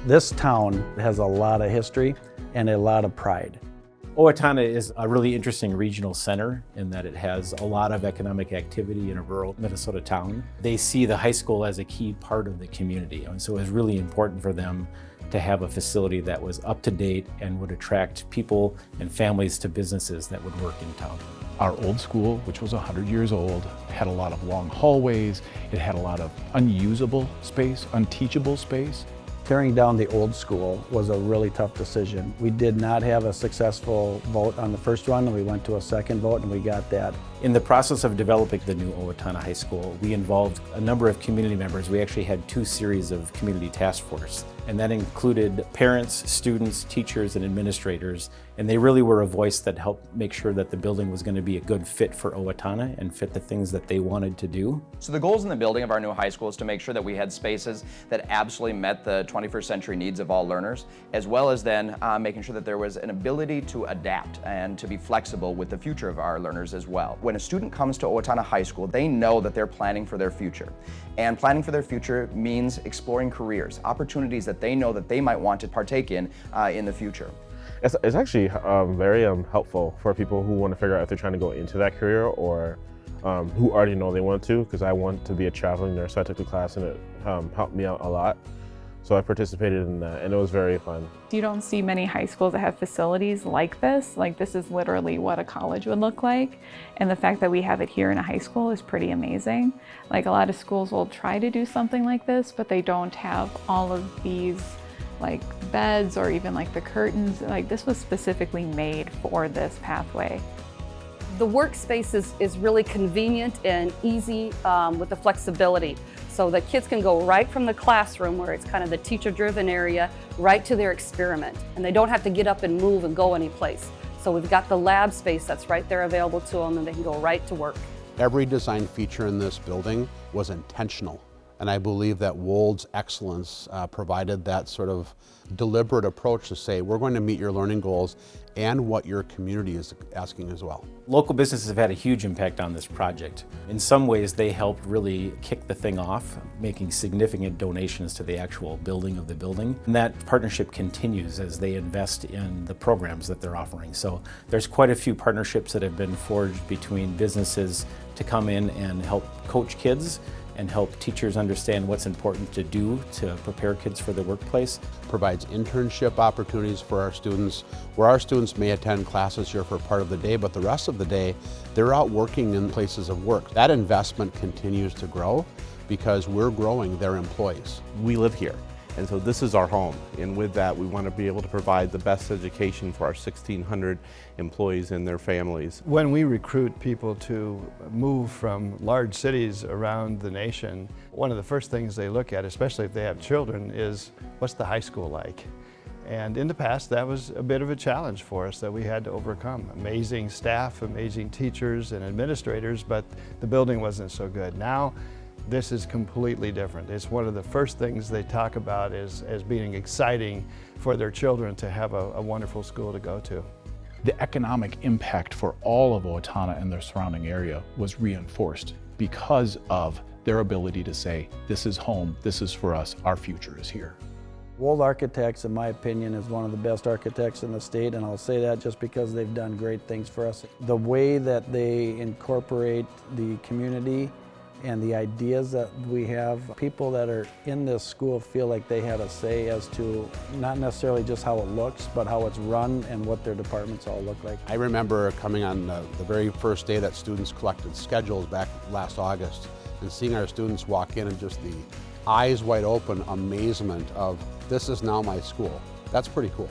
This town has a lot of history and a lot of pride. Owatonna is a really interesting regional center in that it has a lot of economic activity in a rural Minnesota town. They see the high school as a key part of the community, and so it was really important for them to have a facility that was up to date and would attract people and families to businesses that would work in town. Our old school, which was 100 years old, had a lot of long hallways. It had a lot of unusable space, unteachable space. Tearing down the old school was a really tough decision. We did not have a successful vote on the first one, and we went to a second vote and we got that. In the process of developing the new Owatonna High School, we involved a number of community members. We actually had 2 series of community task force, and that included parents, students, teachers, and administrators, and they really were a voice that helped make sure that the building was going to be a good fit for Owatonna and fit the things that they wanted to do. So the goals in the building of our new high school is to make sure that we had spaces that absolutely met the 21st century needs of all learners, as well as then making sure that there was an ability to adapt and to be flexible with the future of our learners as well. When a student comes to Owatonna High School, they know that they're planning for their future. And planning for their future means exploring careers, opportunities that they know that they might want to partake in the future. It's actually very helpful for people who want to figure out if they're trying to go into that career or who already know they want to, because I want to be a traveling nurse, so I took the class and it helped me out a lot. So I participated in that and it was very fun. You don't see many high schools that have facilities like this. Like, this is literally what a college would look like. And the fact that we have it here in a high school is pretty amazing. Like, a lot of schools will try to do something like this, but they don't have all of these like beds or even like the curtains. Like, this was specifically made for this pathway. The workspace is really convenient and easy with the flexibility. So the kids can go right from the classroom, where it's kind of the teacher-driven area, right to their experiment. And they don't have to get up and move and go anyplace. So we've got the lab space that's right there available to them, and they can go right to work. Every design feature in this building was intentional. And I believe that Wold's excellence provided that sort of deliberate approach to say, we're going to meet your learning goals and what your community is asking as well. Local businesses have had a huge impact on this project. In some ways, they helped really kick the thing off, making significant donations to the actual building of the building. And that partnership continues as they invest in the programs that they're offering. So there's quite a few partnerships that have been forged between businesses to come in and help coach kids and help teachers understand what's important to do to prepare kids for the workplace. Provides internship opportunities for our students, where our students may attend classes here for part of the day, but the rest of the day, they're out working in places of work. That investment continues to grow because we're growing their employees. We live here, and so this is our home. And with that, we want to be able to provide the best education for our 1,600 employees and their families. When we recruit people to move from large cities around the nation, one of the first things they look at, especially if they have children, is what's the high school like? And in the past, that was a bit of a challenge for us that we had to overcome. Amazing staff, amazing teachers and administrators, but the building wasn't so good. Now, this is completely different. It's one of the first things they talk about as being exciting for their children to have a wonderful school to go to. The economic impact for all of Owatonna and their surrounding area was reinforced because of their ability to say, this is home, this is for us, our future is here. Wold Architects, in my opinion, is one of the best architects in the state, and I'll say that just because they've done great things for us. The way that they incorporate the community and the ideas that we have, people that are in this school feel like they had a say as to not necessarily just how it looks, but how it's run and what their departments all look like. I remember coming on the very first day that students collected schedules back last August and seeing our students walk in and just the eyes wide open amazement of, this is now my school. That's pretty cool.